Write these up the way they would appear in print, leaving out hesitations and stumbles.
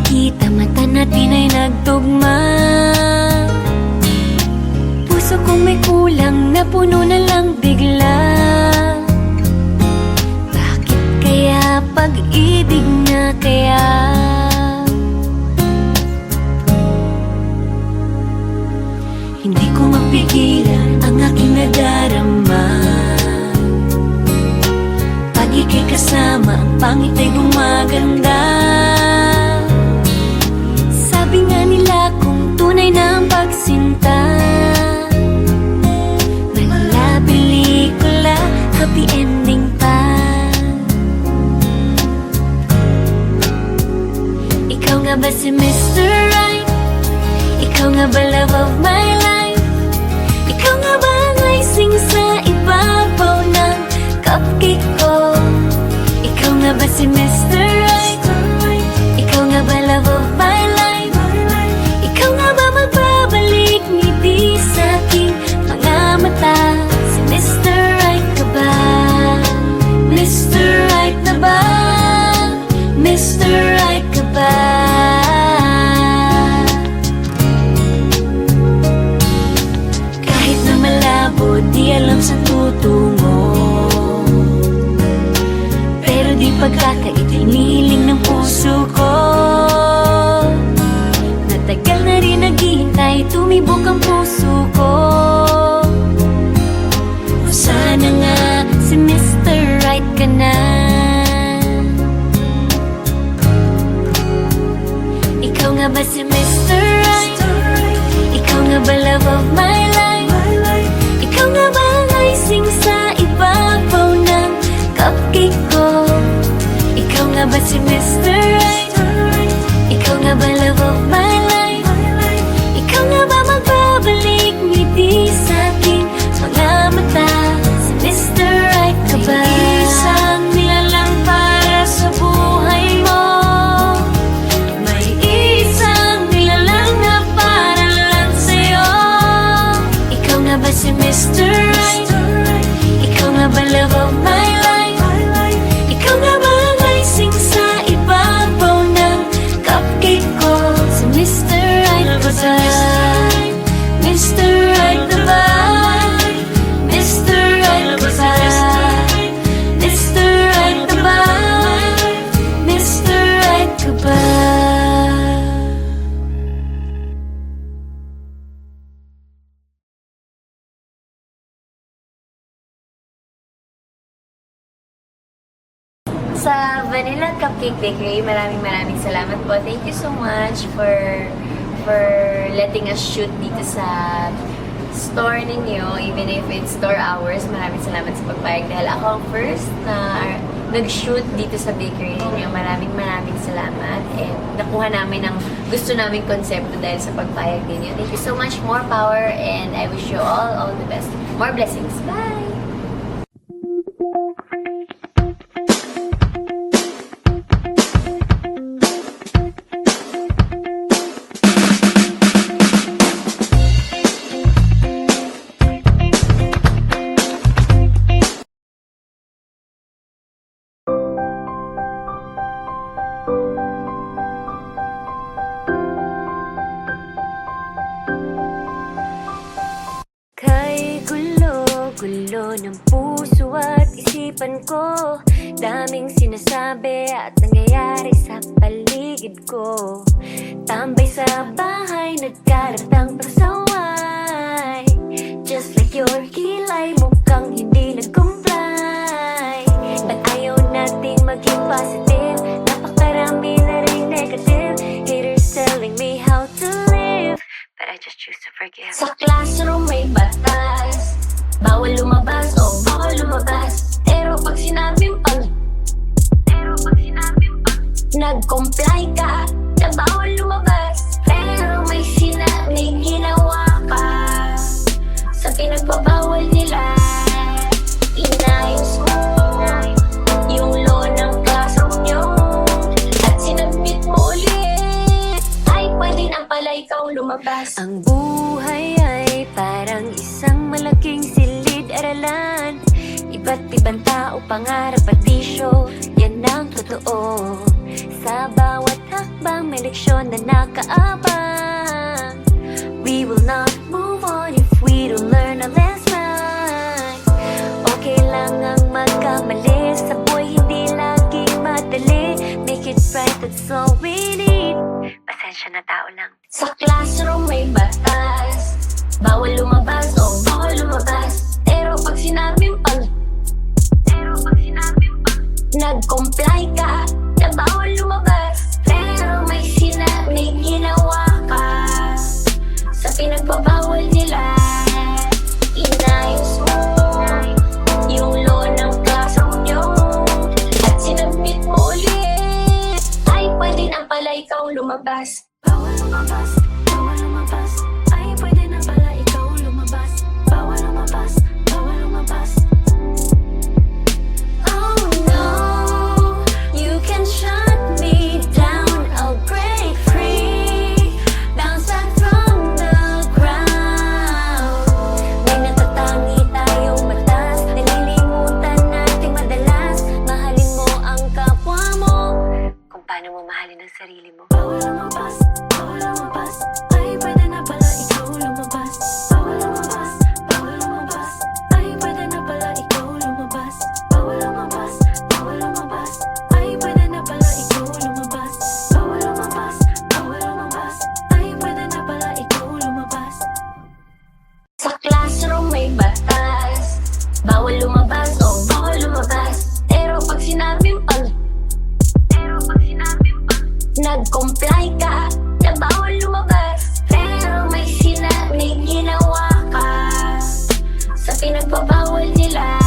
kita, mata natin ay nagtugma. Puso kong may kulang, napuno na lang bigla. Bakit kaya pag-ibig na kaya? Hindi ko mapigilan ang aking nadarama. Pag ika'y kasama, ang pangit ay gumaganda. Sabi nga nila kung tunay na ang pagsinta, wala pelikula, happy ending pa. Ikaw nga ba si Mr. Right? Ikaw nga ba love of my life? Ikaw nga ba ang icing sa ibabaw ng cupcake ko? Ikaw nga ba si Mr. Right? Ikaw nga ba love of my life? Ikaw nga ba magbabalik ngiti sa aking mga mata? Si Mr. Right ka ba? Mr. Right na ba? Mr. Right ka ba? Kahit na malabo, di alam sa tutungo, pero di pagkakait hiniling ng puso ko. Natagal na rin naghihintay, tumibok ang puso ko. O sana nga si Mr. Right ka na. Ikaw nga ba si Mr. Right? Ikaw nga ba love of my life? Ikaw nga ba ang icing sa ibabaw ng cupcake ko? Ikaw nga ba si Mr. Right? Ikaw nga ba love of my life? Ikaw nga ba magbabalik ngiti sa aking mga mata? Si Mr. Right ka ba? Isang nilalang para sa buhay mo. May isang nilalang na para lang sa'yo. Ikaw nga ba si Mr. Right? Ikaw nga ba love of my life? Ikaw nga ba ang icing sa ibabaw ng cupcake ko? Si Mr. Right ka ba? Mr. Right na ba? Mr. Right ka ba? Mr. Right na ba? Mr. Right ka ba? Sa Vanilla Cupcake Bakery, maraming salamat po. Thank you so much for letting us shoot dito sa store ninyo, even if it's store hours. Maraming salamat sa pagpayag dahil ako ang first na nag-shoot dito sa bakery ninyo. Maraming salamat, and nakuha namin ang gusto naming konsepto dahil sa pagpayag ninyo. Thank you so much. More power, and I wish you all the best. More blessings. Bye! Gulo ng puso at isipan ko, daming sinasabi at nangyayari sa paligid ko. Tambay sa bahay, nagkaratang pasaway, just like your kilay, mukhang hindi nag-comply. Ba't ayaw nating maging positive? Napakarami na rin negative haters telling me how to live, but I just choose to forgive. Sa classroom may batas, bawal lumabas o bawal lumabas. Pero pag sinabing nag-comply ka na bawal lumabas, pero may ginawa ka sa pinagbabawal nila. Inayos mo yung law ng classroom nyo at sinabit mo ulit, ay pwede na pala ikaw lumabas. Ang buhay ay parang isang malaking silid-aralan, iba't ibang tao, pangarap at bisyo, yan ang totoo. Sa bawat hakbang may leksyon ngayon na nakaabang. We will not move on if we don't learn our lesson. Okay lang ang magkamali, sa buhay hindi laging madali. Make it right, that's all we need. Pasensya na, tao lang. Sa classroom may batas, bawal lumabas o bawal lumabas. Pero pag sinabing nag-comply ka, na bawal lumabas. Pero may ginawa ka sa pinagbabawal nila. Inayos mo yung law ng classroom nyo at sinabmit mo ulit. Ay, pwede na pala ikaw lumabas. Bawal lumabas, bawal lumabas. Ay, pwede na pala ikaw lumabas. Bawal lumabas, bawal lumabas. Oh no, you can shut me down, I'll break free. Bounce back from the ground. May natatangi tayong batas, nalilimutan nating madalas. Mahalin mo ang kapwa mo kung paano mo mahalin ang sarili mo. Bawal lumabas, bawal lumabas. Ay, pwede na pala ikaw lumabas. Bawal lumabas, bawal lumabas. Ay, pwede na pala ikaw lumabas. Bawal lumabas, bawal lumabas. Ay, pwede na pala ikaw lumabas. Bawal lumabas, bawal lumabas. Ay, pwede na pala ikaw lumabas. Sa classroom may batas, bawal lumabas o bawal lumabas. Pero pag sinabing nag-comply ka, na bawal lumabas. Pero may ginawa ka sa pinagbabawal nila.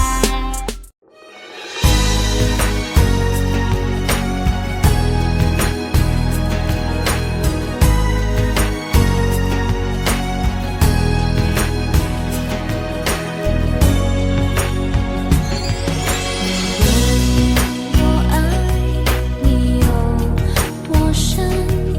Mo ay iyong portion.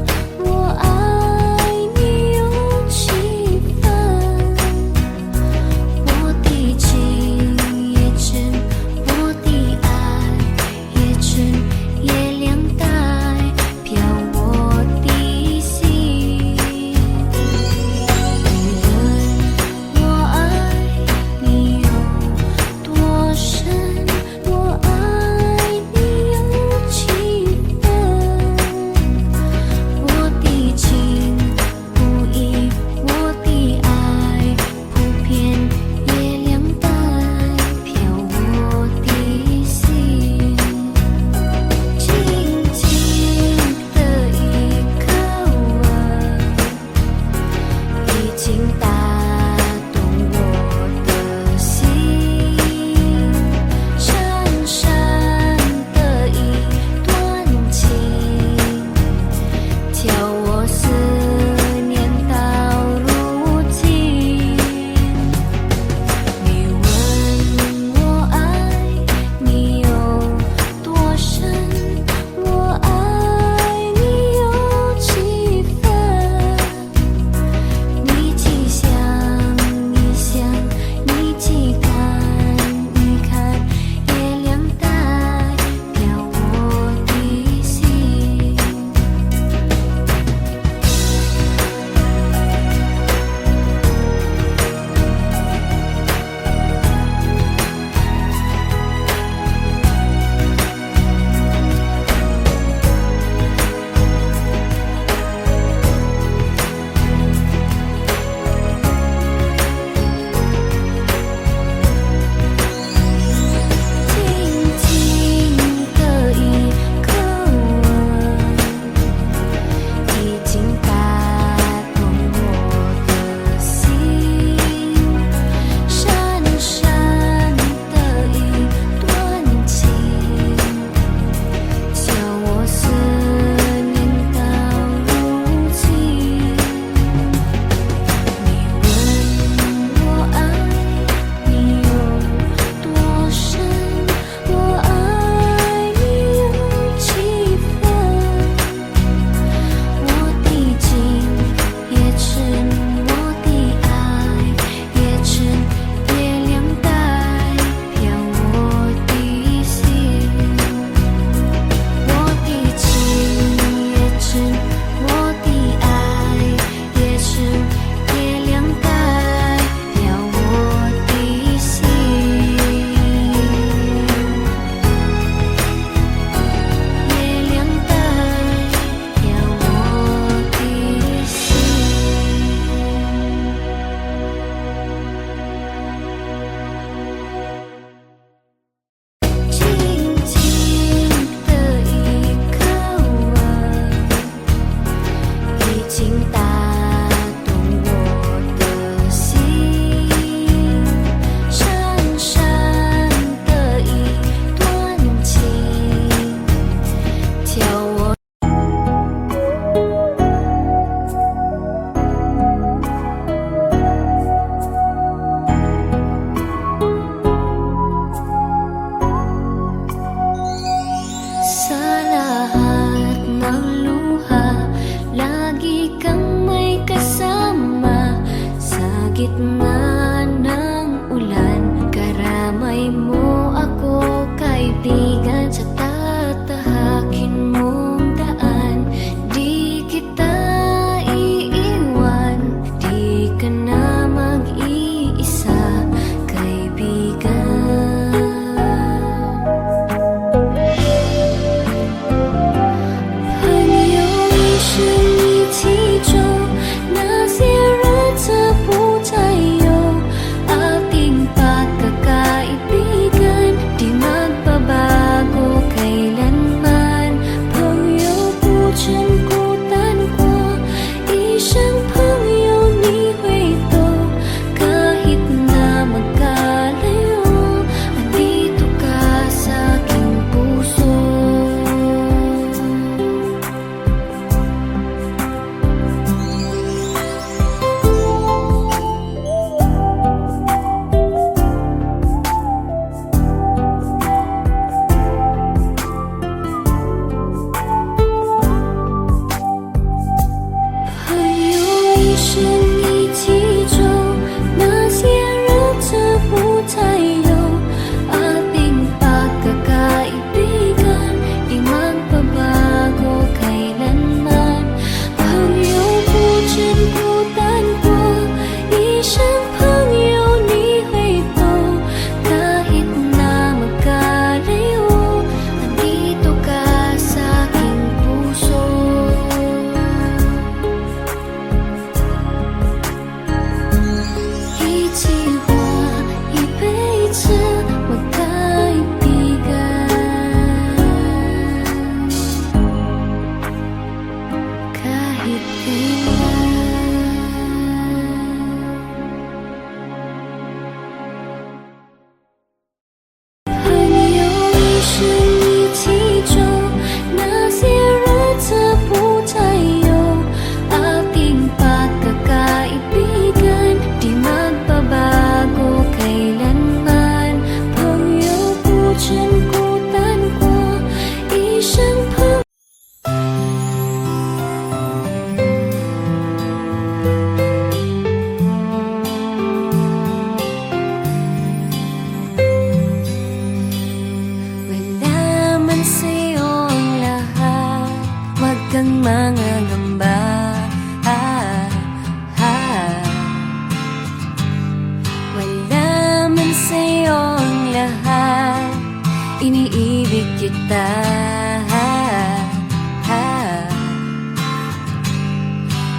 gitna ng ulan, karamay mo ako, kaibigan, sa tatahakin mong daan. Di kita iiwan, di ka na mag-iisa, kaibigan. 朋友一生一起走，那些日子不再有，ating pagkakaibigan, di magbabago kailanman. 朋友不曾孤单过，一生朋友你会懂。kahit na magkalayo, andito ka sa aking puso. Kahit kailan. 朋友一生一起走，那些日子不再有，ating pagkakaibigan, di magbabago kailanman. 朋友不曾孤单过，一生朋Wala man sa'yo ang lahat, wag kang mangangamba. Wala man sa'yo ang lahat, iniibig kita.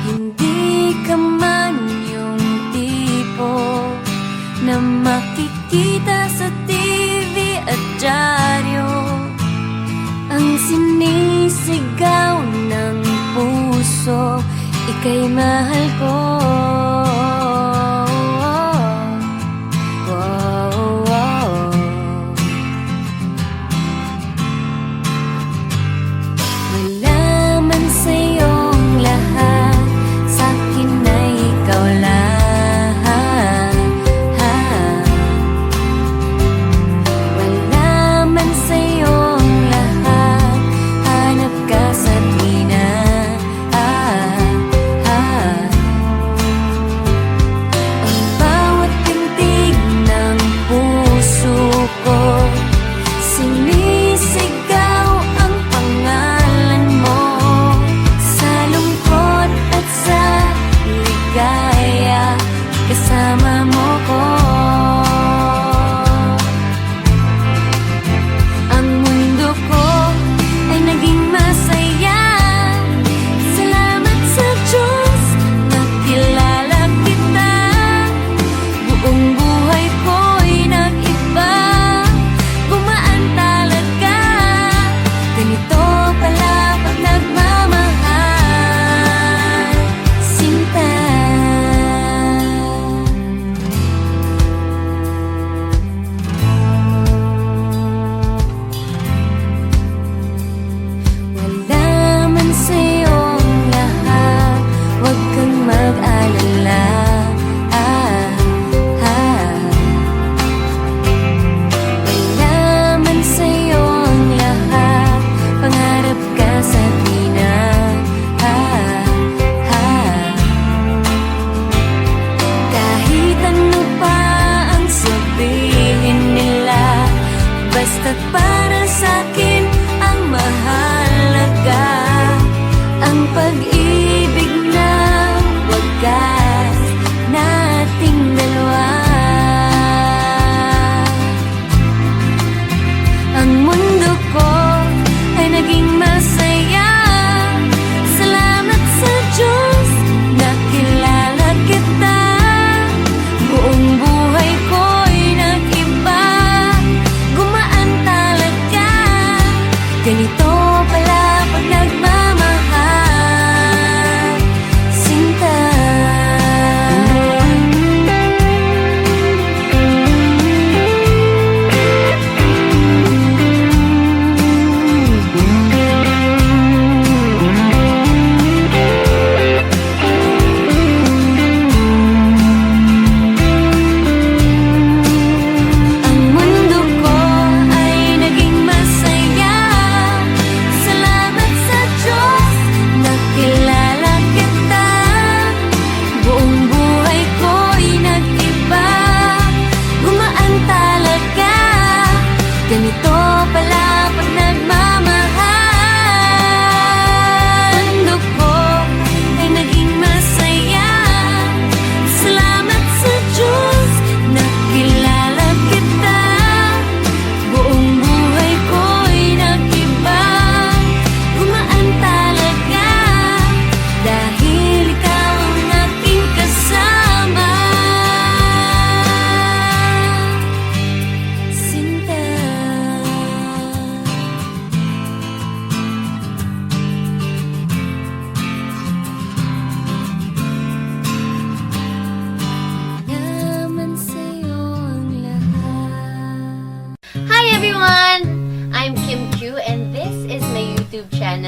Hindi ka man yung tipo na makikita sa TV at dyaryo, ang sinisigaw ng puso, ika'y mahal ko. Wala man sa'yong lahat, sa'kin ay ikaw lang. Wala man sa'yong lahat, hanap ka sa tuwina.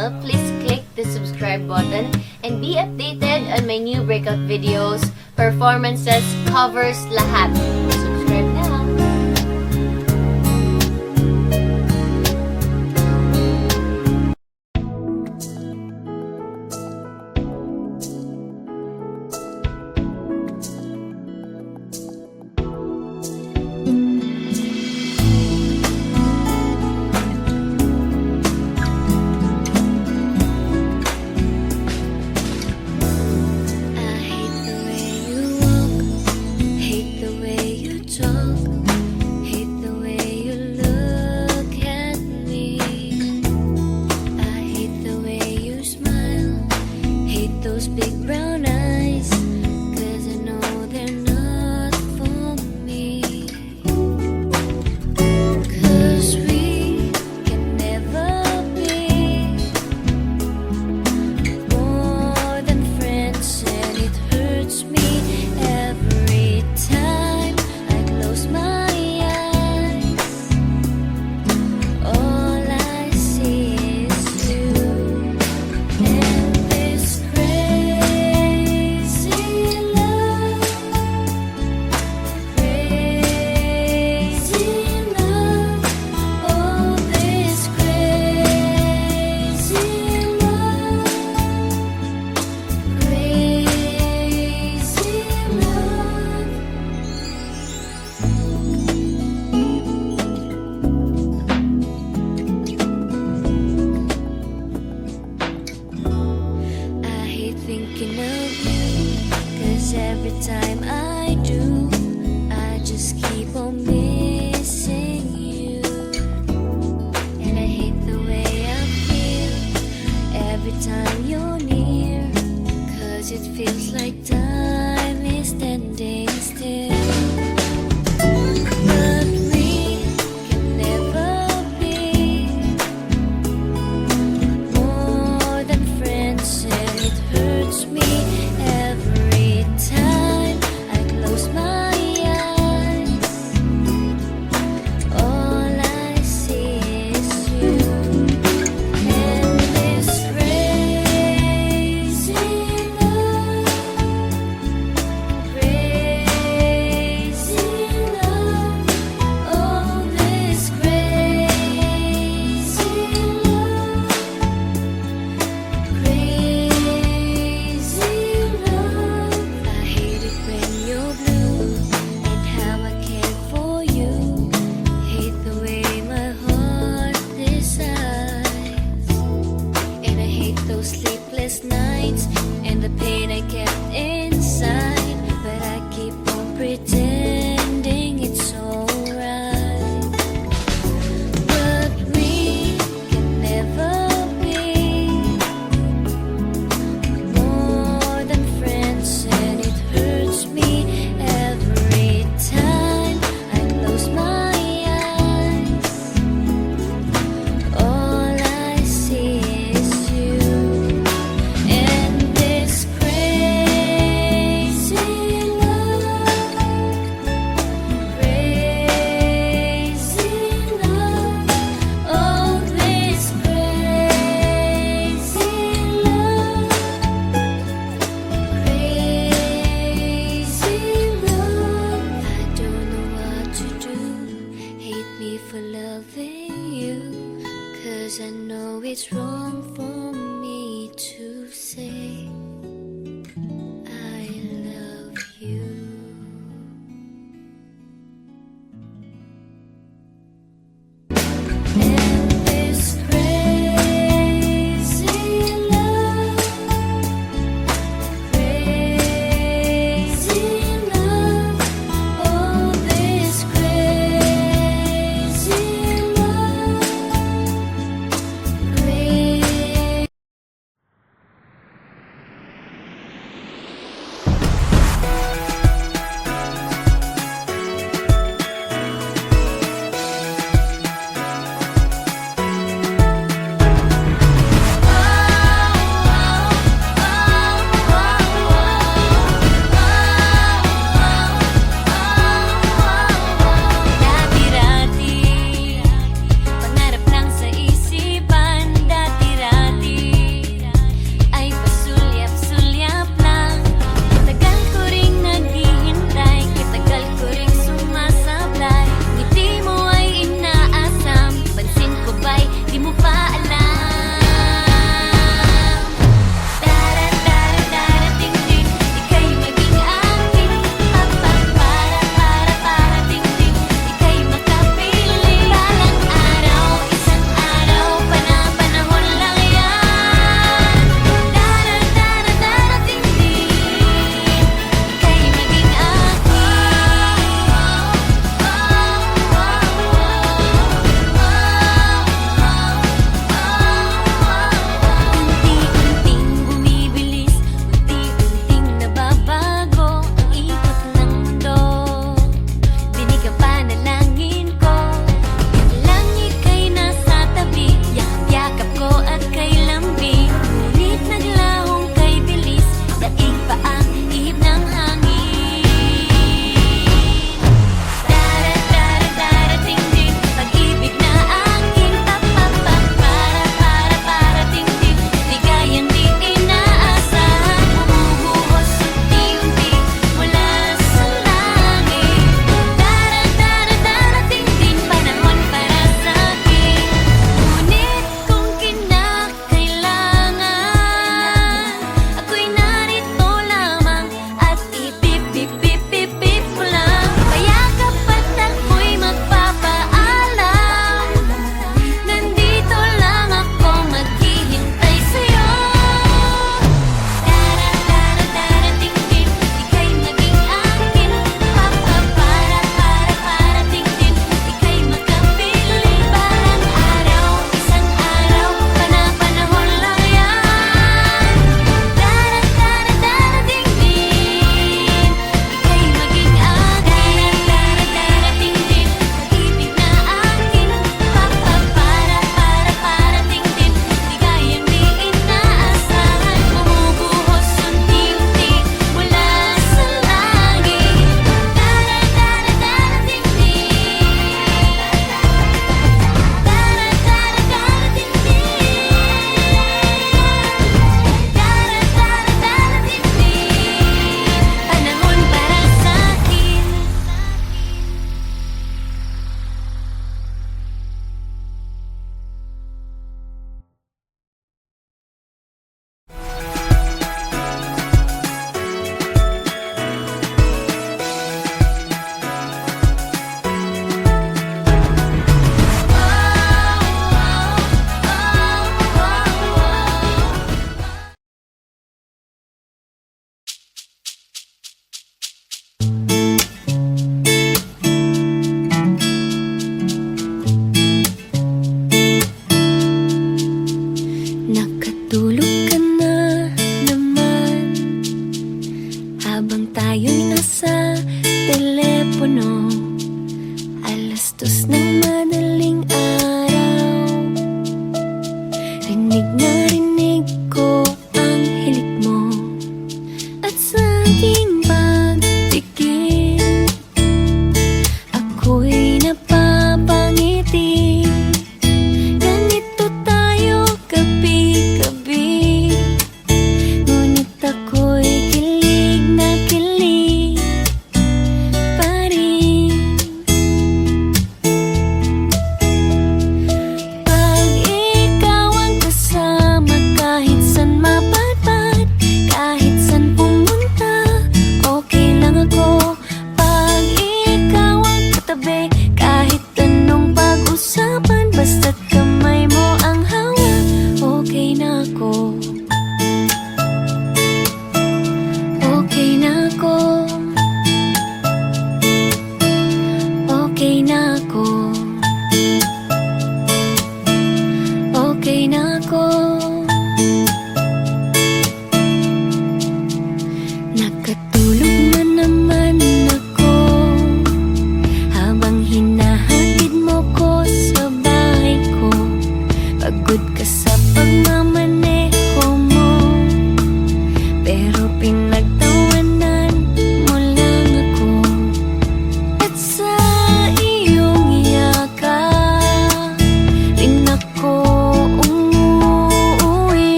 channel, please click the subscribe button and be updated on my new breakout videos, performances, covers, lahat. Subscribe na! I hate the way you walk, hate the way you talk, hate the way you look at me. I hate the way you smile, hate those big brown eyes, 'cause I know they're not for me. 'Cause we can never be more than friends, and it hurts me every time I close my eyes. All I see is you and this crazy love, crazy love. Oh, this crazy love. Crazy love. I hate thinking of you, 'cause every time I do, I just keep on missing you. And I hate the way I feel every time you're near, 'cause it feels like time is standing still. But we can never be more than friends, and it hurts me every time I close my eyes. All I see is you and this crazy love, crazy love. Oh, this crazy love, crazy love. I hate it when you're blue and how I care for you. Hate the way my heart decides, and I hate those sleepless nights and the pain I kept inside. But I keep on pretending it's alright. But we can never be more than friends, and it hurts me every time I close my eyes. All I see is you and this crazy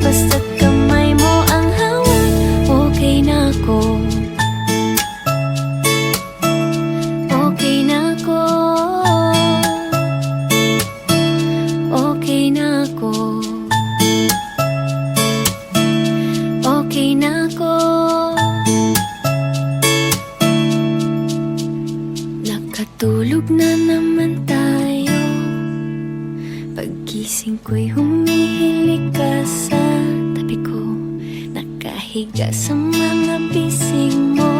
basta't kamay mo ang hawak. Okay na ako. Okay na ako. Okay na ako. Okay na ako. Nakatulog na naman tayo. Paggising ko'y humihilig ka sa tabi ko. Nakahiga sa mga pising mo.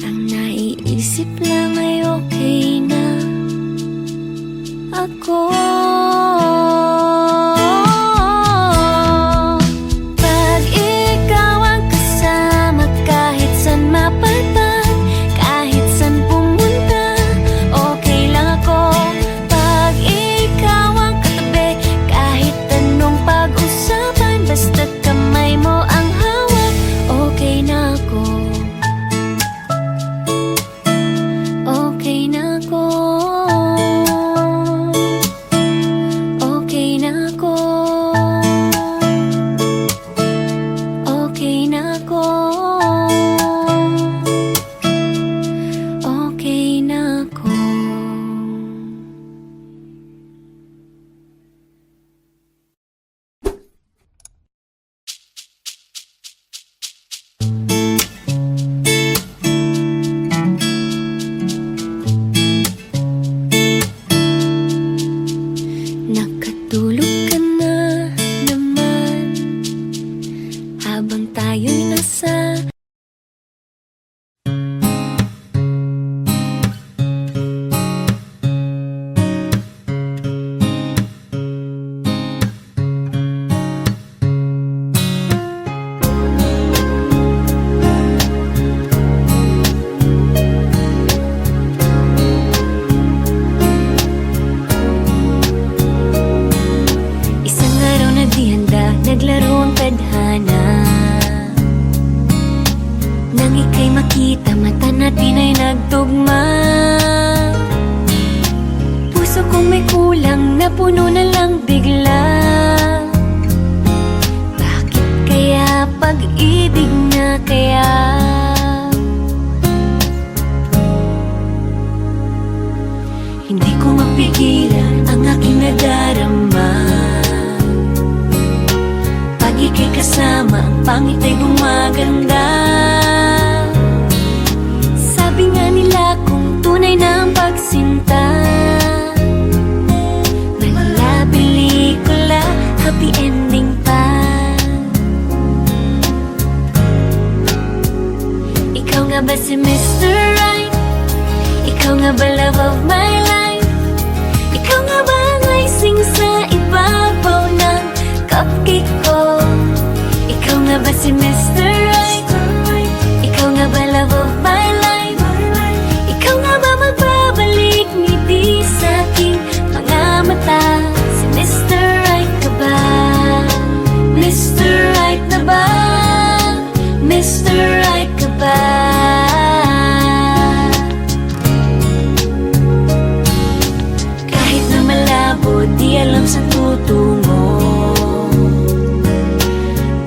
Ang naiisip lang ay okay na ako. Pag ikaw ang kasama, kahit saan mapadpad, kahit saan pumunta, okay lang ako. Pag ikaw ang katabi, kahit anong pag-usapan, basta't kamay mo ang hawak, okay na ako. Okay na ako. Okay na ako. Okay na ako. Okay na ako. Nakatulog ka na naman habang tayo'y nasa isang araw na di handa, naglaro ang tadhana. Nang ika'y makita, mata natin ay nagtugma. Puso kong may kulang, napuno na lang bigla. Bakit kaya pag-ibig na kaya? Hindi ko mapigilan ang aking nadarama. Pag ika'y kasama, ang pangit ay gumaganda. Sabi nga nila kung tunay na ang pagsinta, mala pelikula, happy ending pa. Ikaw nga ba si Mr. Right? Ikaw nga ba love of my life? Ikaw nga ba ang icing sa ibabaw ng cupcake ko? Ikaw nga ba si Mr. Right? Ikaw nga ba love of my life? Ikaw nga ba magbabalik ngiti sa aking mga mata? Si Mr. Right ka ba? Mr. Right na ba? Mr. Right ka ba? Kahit na malabo, di alam sa tutungo,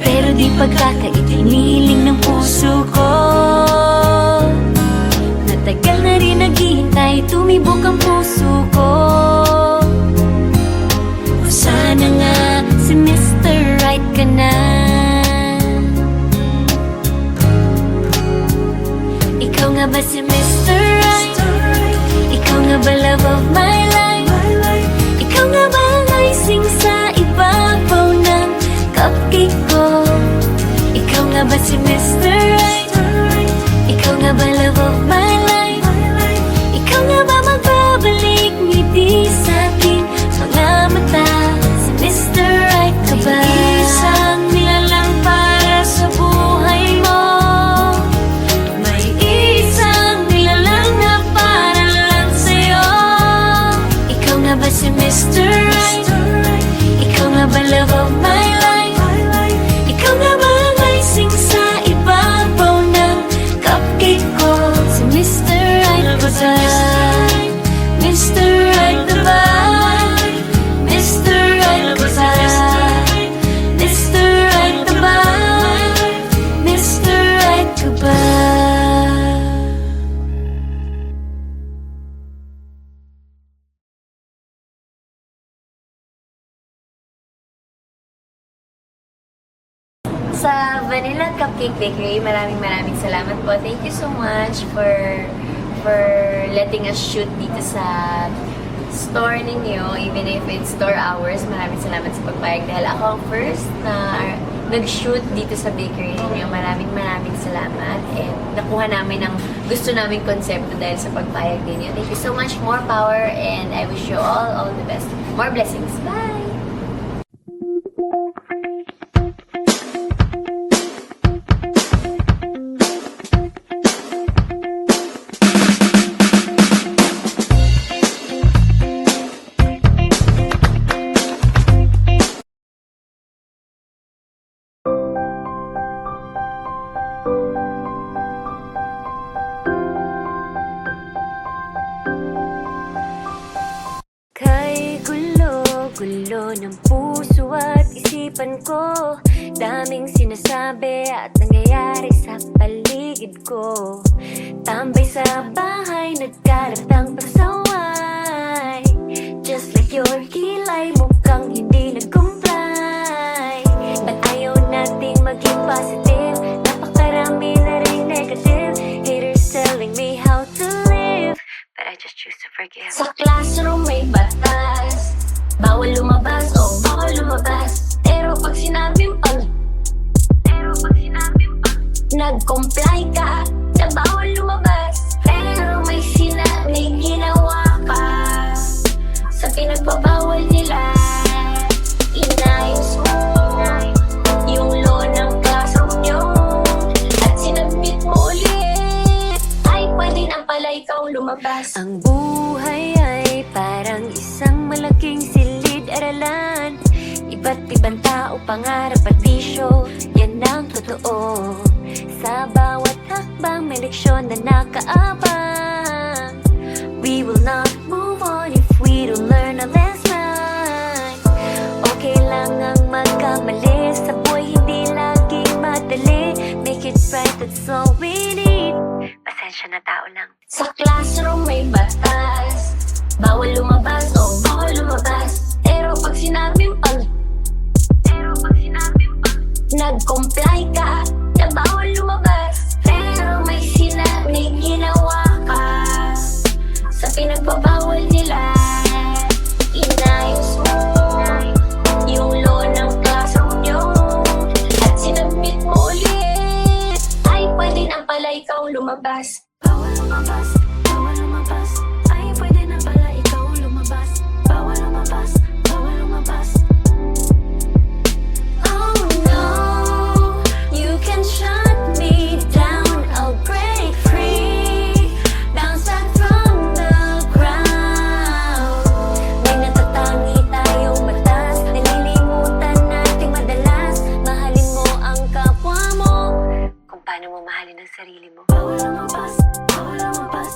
pero di pagkakait hiniling ng puso ko. Natagal na rin naghihintay, tumibok ang puso ko. O sana nga si Mr. Right ka na. Ikaw nga ba si Mr. Right? Ikaw nga ba love of my life? Ikaw nga ba ang icing sa ibabaw ng cupcake ko? Ikaw nga ba si Mr. Right? Ikaw nga ba love of my life? Ikaw nga ba magbabalik ngiti sa aking mga mata? Si Mr. Right ka ba? May isang nilalang para sa buhay mo. May isang nilalang na para lang sa'yo. Ikaw nga ba si Mr. Right? Ikaw nga ba love of my life? Sa Vanilla Cupcake Bakery, maraming salamat po. Thank you so much for letting us shoot dito sa store ninyo, even if it's store hours. Maraming salamat sa pagpayag dahil ako ang first na nag-shoot dito sa bakery ninyo. Maraming salamat and nakuha namin ang gusto naming konsepto dahil sa pagpayag ninyo. Thank you so much. More power and I wish you all the best. More blessings. Bye! Kay gulo ng puso at isipan ko, daming sinasabi at nangyayari sa paligid ko. Tambay sa bahay, nagkaratang pasaway. Just like your kilay, mukhang hindi nag-comply. Ba't ayaw nating maging positive? Napakarami na rin negative. Haters telling me how to live, but I just choose to forgive. Sa classroom may batas, bawal lumabas o bawal lumabas. Pero pag sinabing nag-comply ka, na bawal lumabas. Pero may ginawa ka sa pinagbabawal nila. Inayos mo yung law ng classroom nyo at sinabit mo ulit. Ay, pwede na pala ikaw lumabas. Ang buhay ay parang isang malaking silid-aralan. Iba't ibang tao, pangarap at bisyo, yan ang totoo. Sa bawat hakbang may leksyon na nakaabang. We will not move on if we don't learn a lesson. Okay lang ang magkamali, sa buhay hindi laging madali. Make it right, that's all we need. Pasensya na, tao lang. Sa classroom may batas, bawal lumabas o bawal lumabas. Pero pag sinabing nag-comply ka, na bawal lumabas. Pero may ginawa ka sa pinagbabawal nila. Inayos mo yung law ng classroom nyo at sinabit mo ulit. Ay, pwede na pala ikaw lumabas. Bawal lumabas, bawal lumabas. Ay, pwede na pala ikaw lumabas. Bawal lumabas, bawal lumabas. Oh no, you can shut me down, I'll break free. Bounce back from the ground. May natatangi tayong batas, nalilimutan nating madalas. Mahalin mo ang kapwa mo kung paano mo mahalin ang sarili mo. Bawal lumabas, bawal lumabas.